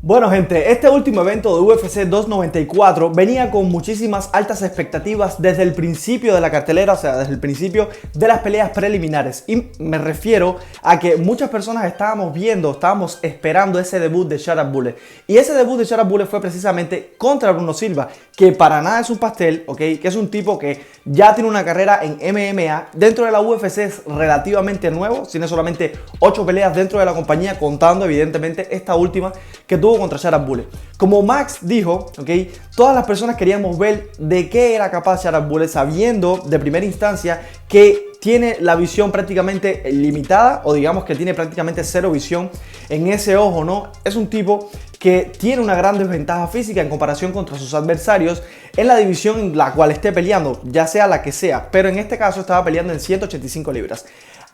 Bueno gente, este último evento de UFC 294 venía con muchísimas altas expectativas desde el principio de la cartelera, o sea, desde el principio de las peleas preliminares. Y me refiero a que muchas personas estábamos esperando ese debut de Sharad Bulle. Y ese debut de Sharad Bulle fue precisamente contra Bruno Silva, que para nada es un pastel, ¿ok? Que es un tipo que ya tiene una carrera en MMA. Dentro de la UFC es relativamente nuevo, tiene solamente 8 peleas dentro de la compañía, contando evidentemente esta última que tuvo contra Sharad Bulle. Como Max dijo, ¿okay? Todas las personas queríamos ver de qué era capaz Sharad Bulle, sabiendo de primera instancia que tiene la visión prácticamente limitada, o digamos que tiene prácticamente cero visión en ese ojo, ¿no? Es un tipo que tiene una gran desventaja física en comparación contra sus adversarios en la división en la cual esté peleando, ya sea la que sea, pero en este caso estaba peleando en 185 libras.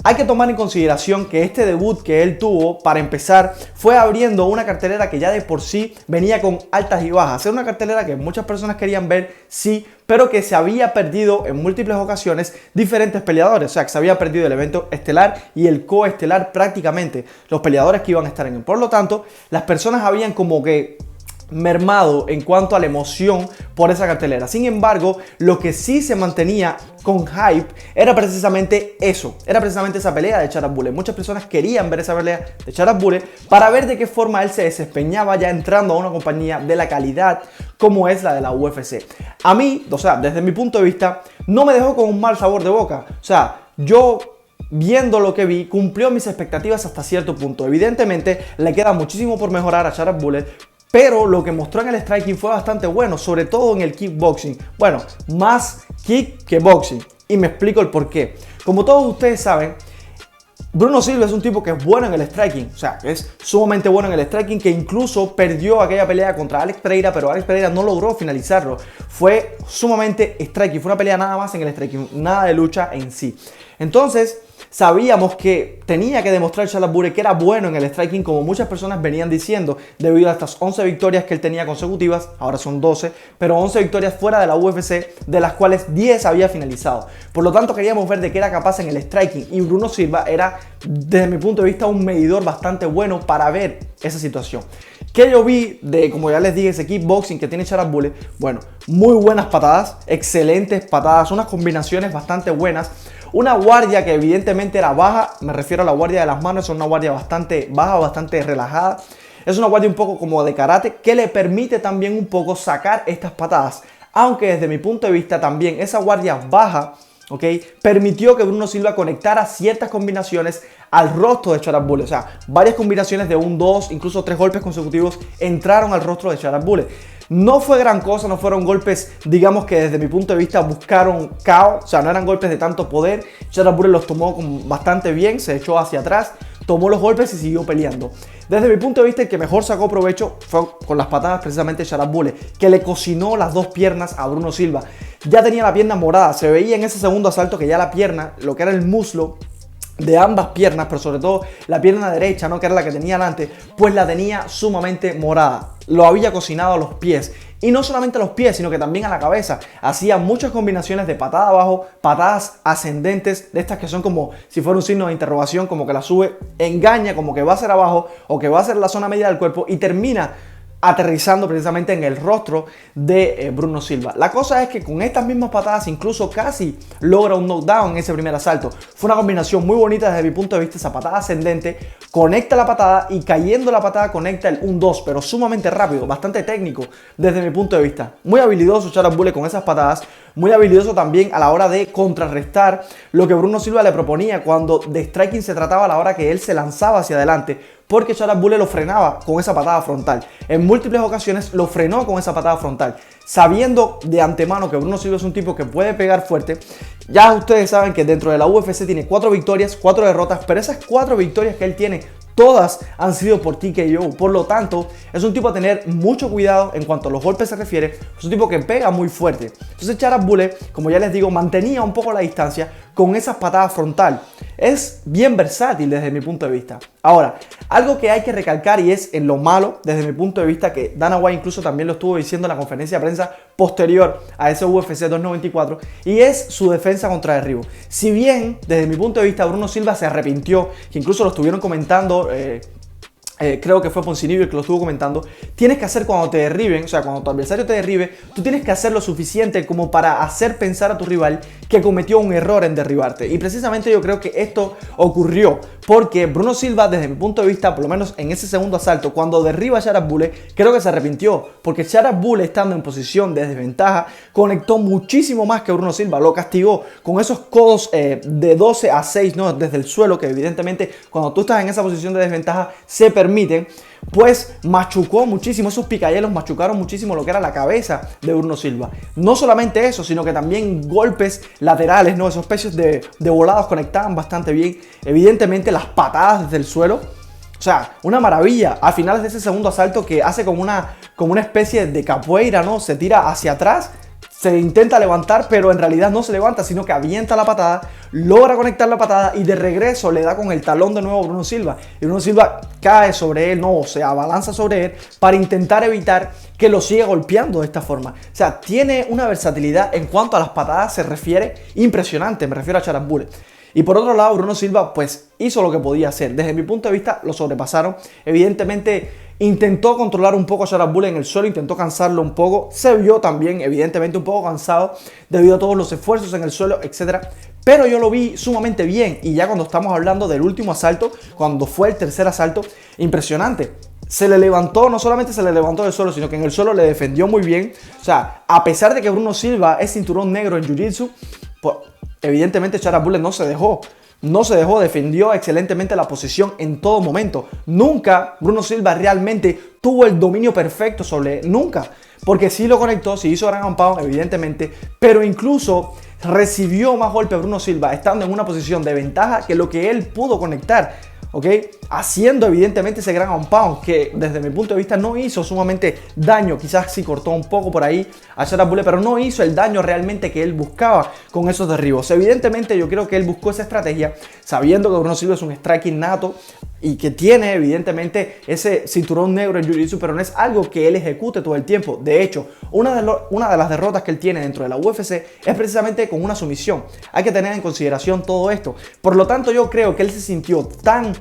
Hay que tomar en consideración que este debut que él tuvo, para empezar, fue abriendo una cartelera que ya de por sí venía con altas y bajas. Era una cartelera que muchas personas querían ver, sí, pero que se había perdido en múltiples ocasiones diferentes peleadores. O sea, que se había perdido el evento estelar y el coestelar prácticamente, los peleadores que iban a estar en él. Por lo tanto, las personas habían como que mermado en cuanto a la emoción por esa cartelera. Sin embargo, lo que sí se mantenía con hype era precisamente eso, era precisamente esa pelea de Sharad Bulle. Muchas personas querían ver esa pelea de Sharad Bulle para ver de qué forma él se desempeñaba ya entrando a una compañía de la calidad como es la de la UFC. A mí, o sea, desde mi punto de vista, no me dejó con un mal sabor de boca. O sea, yo, viendo lo que vi, cumplió mis expectativas hasta cierto punto. Evidentemente, le queda muchísimo por mejorar a Sharad Bulle, pero lo que mostró en el striking fue bastante bueno, sobre todo en el kickboxing. Bueno, más kick que boxing. Y me explico el por qué. Como todos ustedes saben, Bruno Silva es un tipo que es bueno en el striking. O sea, que es sumamente bueno en el striking, que incluso perdió aquella pelea contra Alex Pereira, pero Alex Pereira no logró finalizarlo. Fue sumamente striking, fue una pelea nada más en el striking, nada de lucha en sí. Entonces, sabíamos que tenía que demostrar Sharad Bulle que era bueno en el striking, como muchas personas venían diciendo, debido a estas 11 victorias que él tenía consecutivas. Ahora son 12, pero 11 victorias fuera de la UFC, de las cuales 10 había finalizado. Por lo tanto, queríamos ver de qué era capaz en el striking, y Bruno Silva era, desde mi punto de vista, un medidor bastante bueno para ver esa situación. ¿Qué yo vi de, como ya les dije, ese kickboxing que tiene Sharad Bulle? Bueno, muy buenas patadas, excelentes patadas, unas combinaciones bastante buenas. Una guardia que evidentemente era baja, me refiero a la guardia de las manos, es una guardia bastante baja, bastante relajada. Es una guardia un poco como de karate, que le permite también un poco sacar estas patadas. Aunque desde mi punto de vista también esa guardia baja, ¿ok?, permitió que Bruno Silva conectara ciertas combinaciones al rostro de Sharad Bulle. O sea, varias combinaciones de 1, 2, incluso 3 golpes consecutivos entraron al rostro de Sharad Bulle. No fue gran cosa, no fueron golpes, digamos, que desde mi punto de vista buscaron KO. O sea, no eran golpes de tanto poder. Sharad Bulle los tomó bastante bien, se echó hacia atrás, tomó los golpes y siguió peleando. Desde mi punto de vista, el que mejor sacó provecho fue con las patadas precisamente Sharad Bulle, que le cocinó las dos piernas a Bruno Silva. Ya tenía la pierna morada, se veía en ese segundo asalto que ya la pierna, lo que era el muslo de ambas piernas, pero sobre todo la pierna derecha, ¿no?, que era la que tenía delante, pues la tenía sumamente morada. Lo había cocinado a los pies. Y no solamente a los pies, sino que también a la cabeza. Hacía muchas combinaciones de patada abajo, patadas ascendentes, de estas que son como si fuera un signo de interrogación, como que la sube, engaña, como que va a ser abajo o que va a ser la zona media del cuerpo, y termina aterrizando precisamente en el rostro de Bruno Silva. La cosa es que con estas mismas patadas incluso casi logra un knockdown en ese primer asalto. Fue una combinación muy bonita desde mi punto de vista. Esa patada ascendente conecta la patada y cayendo la patada conecta el 1-2, pero sumamente rápido, bastante técnico desde mi punto de vista. Muy habilidoso Sharad Bulle con esas patadas, muy habilidoso también a la hora de contrarrestar lo que Bruno Silva le proponía cuando de striking se trataba, a la hora que él se lanzaba hacia adelante, porque Sharad Bulle lo frenaba con esa patada frontal. En múltiples ocasiones lo frenó con esa patada frontal. Sabiendo de antemano que Bruno Silva es un tipo que puede pegar fuerte, ya ustedes saben que dentro de la UFC tiene 4 victorias, 4 derrotas, pero esas 4 victorias que él tiene, todas han sido por TKO. Por lo tanto, es un tipo a tener mucho cuidado en cuanto a los golpes se refiere. Es un tipo que pega muy fuerte. Entonces Sharad Bulle, como ya les digo, mantenía un poco la distancia con esas patadas frontal. Es bien versátil desde mi punto de vista. Ahora, algo que hay que recalcar, y es en lo malo desde mi punto de vista, que Dana White incluso también lo estuvo diciendo en la conferencia de prensa posterior a ese UFC 294, y es su defensa contra derribo. Si bien desde mi punto de vista Bruno Silva se arrepintió, que incluso lo estuvieron comentando creo que fue Ponzinibbio el que lo estuvo comentando, tienes que hacer cuando te derriben, o sea, cuando tu adversario te derribe, tú tienes que hacer lo suficiente como para hacer pensar a tu rival que cometió un error en derribarte. Y precisamente yo creo que esto ocurrió porque Bruno Silva, desde mi punto de vista, por lo menos en ese segundo asalto, cuando derriba a Sharad Bule, creo que se arrepintió, porque Sharad Bule, estando en posición de desventaja, conectó muchísimo más que Bruno Silva, lo castigó con esos codos de 12 a 6, ¿no? Desde el suelo, que evidentemente cuando tú estás en esa posición de desventaja se permiten, pues machucó muchísimo, esos picayelos machucaron muchísimo lo que era la cabeza de Bruno Silva. No solamente eso, sino que también golpes laterales, ¿no? Esos especies de volados conectaban bastante bien. Evidentemente las patadas desde el suelo, o sea, una maravilla. A finales de ese segundo asalto que hace como una especie de capoeira, ¿no? Se tira hacia atrás, se intenta levantar, pero en realidad no se levanta, sino que avienta la patada, logra conectar la patada y de regreso le da con el talón de nuevo a Bruno Silva. Y Bruno Silva cae sobre él, no, se abalanza sobre él para intentar evitar que lo siga golpeando de esta forma. O sea, tiene una versatilidad en cuanto a las patadas se refiere impresionante, me refiero a Sharad Bule. Y por otro lado, Bruno Silva pues hizo lo que podía hacer. Desde mi punto de vista lo sobrepasaron. Evidentemente intentó controlar un poco a Sharad Bule en el suelo, intentó cansarlo un poco. Se vio también evidentemente un poco cansado debido a todos los esfuerzos en el suelo, etc. Pero yo lo vi sumamente bien. Y ya cuando estamos hablando del último asalto, cuando fue el tercer asalto, impresionante. Se le levantó, no solamente se le levantó del suelo, sino que en el suelo le defendió muy bien. O sea, a pesar de que Bruno Silva es cinturón negro en Jiu-Jitsu, pues evidentemente Sharad Bule no se dejó. No se dejó, defendió excelentemente la posición en todo momento. Nunca Bruno Silva realmente tuvo el dominio perfecto sobre él. Nunca. Porque sí lo conectó, sí hizo gran pound, evidentemente. Pero incluso recibió más golpe Bruno Silva estando en una posición de ventaja que lo que él pudo conectar. ¿Ok? Haciendo evidentemente ese gran pound que desde mi punto de vista no hizo sumamente daño. Quizás sí cortó un poco por ahí a Sharad Bule, pero no hizo el daño realmente que él buscaba con esos derribos. Evidentemente yo creo que él buscó esa estrategia sabiendo que Bruno Silva es un striking nato y que tiene evidentemente ese cinturón negro en Jiu-Jitsu, pero no es algo que él ejecute todo el tiempo. De hecho, una de las derrotas que él tiene dentro de la UFC es precisamente con una sumisión. Hay que tener en consideración todo esto. Por lo tanto, yo creo que él se sintió tan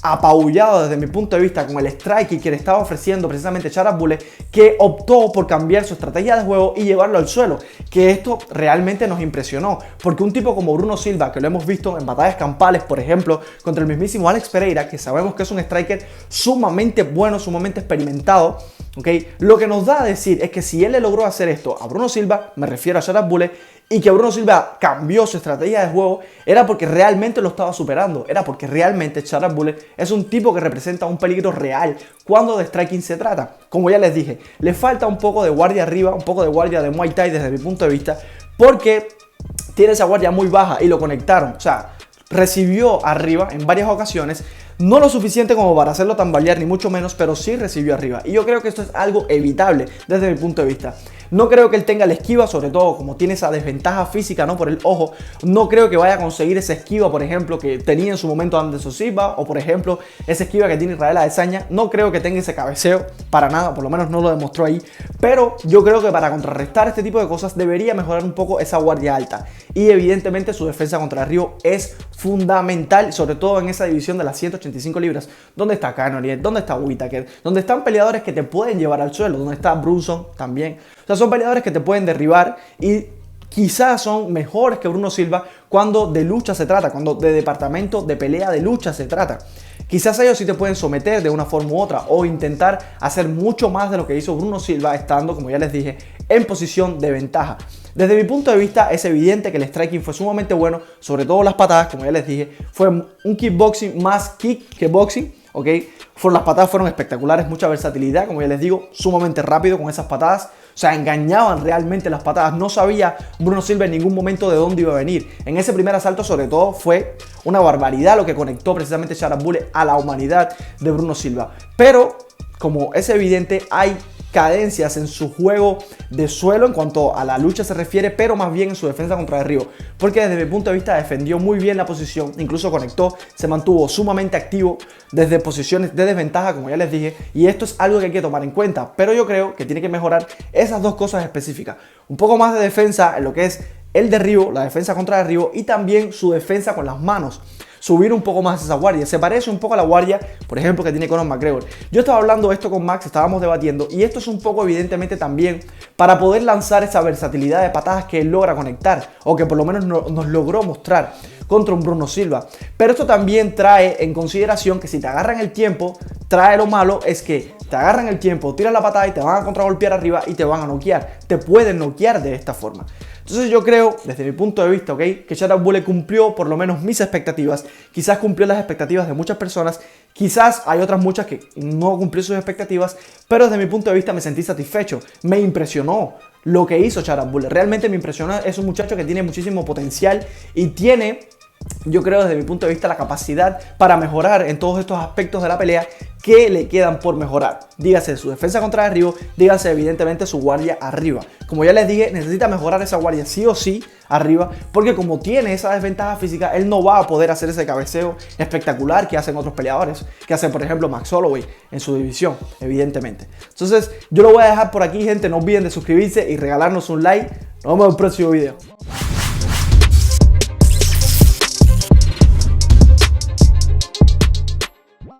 apabullado desde mi punto de vista con el striking que le estaba ofreciendo precisamente Sharad Bule, que optó por cambiar su estrategia de juego y llevarlo al suelo, que esto realmente nos impresionó, porque un tipo como Bruno Silva, que lo hemos visto en batallas campales, por ejemplo, contra el mismísimo Alex Pereira, que sabemos que es un striker sumamente bueno, sumamente experimentado, ¿okay? Lo que nos da a decir es que si él le logró hacer esto a Bruno Silva, me refiero a Sharad Bule, y que Bruno Silva cambió su estrategia de juego, era porque realmente lo estaba superando, era porque realmente Sharad Bule es un tipo que representa un peligro real cuando de striking se trata. Como ya les dije, le falta un poco de guardia arriba, un poco de guardia de Muay Thai desde mi punto de vista, porque tiene esa guardia muy baja y lo conectaron, o sea, recibió arriba en varias ocasiones, no lo suficiente como para hacerlo tambalear ni mucho menos, pero sí recibió arriba. Y yo creo que esto es algo evitable desde mi punto de vista. No creo que él tenga la esquiva, sobre todo como tiene esa desventaja física, ¿no? Por el ojo. No creo que vaya a conseguir esa esquiva, por ejemplo, que tenía en su momento Anderson Silva, o por ejemplo, esa esquiva que tiene Israel Adesanya. No creo que tenga ese cabeceo para nada, por lo menos no lo demostró ahí. Pero yo creo que para contrarrestar este tipo de cosas debería mejorar un poco esa guardia alta. Y evidentemente su defensa contra derribo es fundamental, sobre todo en esa división de las 185 libras, donde está Cannonier, donde está Whittaker, donde están peleadores que te pueden llevar al suelo, donde está Brunson también. O sea, son peleadores que te pueden derribar y quizás son mejores que Bruno Silva cuando de lucha se trata, cuando de departamento de pelea de lucha se trata. Quizás ellos sí te pueden someter de una forma u otra o intentar hacer mucho más de lo que hizo Bruno Silva estando, como ya les dije, en posición de ventaja. Desde mi punto de vista es evidente que el striking fue sumamente bueno, sobre todo las patadas, como ya les dije, fue un kickboxing más kick que boxing, ¿ok? Las patadas fueron espectaculares, mucha versatilidad, como ya les digo, sumamente rápido con esas patadas. O sea, engañaban realmente las patadas. No sabía Bruno Silva en ningún momento de dónde iba a venir. En ese primer asalto, sobre todo, fue una barbaridad lo que conectó precisamente Sharad Bule a la humanidad de Bruno Silva. Pero, como es evidente, hay cadencias en su juego de suelo en cuanto a la lucha se refiere, pero más bien en su defensa contra derribo, porque desde mi punto de vista defendió muy bien la posición, incluso conectó, se mantuvo sumamente activo desde posiciones de desventaja, como ya les dije, y esto es algo que hay que tomar en cuenta, pero yo creo que tiene que mejorar esas dos cosas específicas, un poco más de defensa en lo que es el derribo, la defensa contra derribo y también su defensa con las manos. O subir un poco más esa guardia. Se parece un poco a la guardia, por ejemplo, que tiene Conor McGregor. Yo estaba hablando esto con Max, estábamos debatiendo, y esto es un poco evidentemente también para poder lanzar esa versatilidad de patadas que él logra conectar, o que por lo menos nos logró mostrar contra un Bruno Silva. Pero esto también trae en consideración que si te agarran el tiempo, trae lo malo es que te agarran el tiempo, tiras la patada y te van a contragolpear arriba y te van a noquear. Te pueden noquear de esta forma. Entonces yo creo, desde mi punto de vista, que Charal Bule cumplió por lo menos mis expectativas. Quizás cumplió las expectativas de muchas personas. Quizás hay otras muchas que no cumplió sus expectativas. Pero desde mi punto de vista me sentí satisfecho. Me impresionó lo que hizo Charal Bule. Realmente me impresionó. Es un muchacho que tiene muchísimo potencial y tiene, yo creo desde mi punto de vista, la capacidad para mejorar en todos estos aspectos de la pelea que le quedan por mejorar. Dígase su defensa contra derribo, dígase evidentemente su guardia arriba. Como ya les dije, necesita mejorar esa guardia sí o sí arriba, porque como tiene esa desventaja física, él no va a poder hacer ese cabeceo espectacular que hacen otros peleadores, que hace por ejemplo Max Holloway en su división, evidentemente. Entonces yo lo voy a dejar por aquí, gente. No olviden de suscribirse y regalarnos un like. Nos vemos en el próximo video.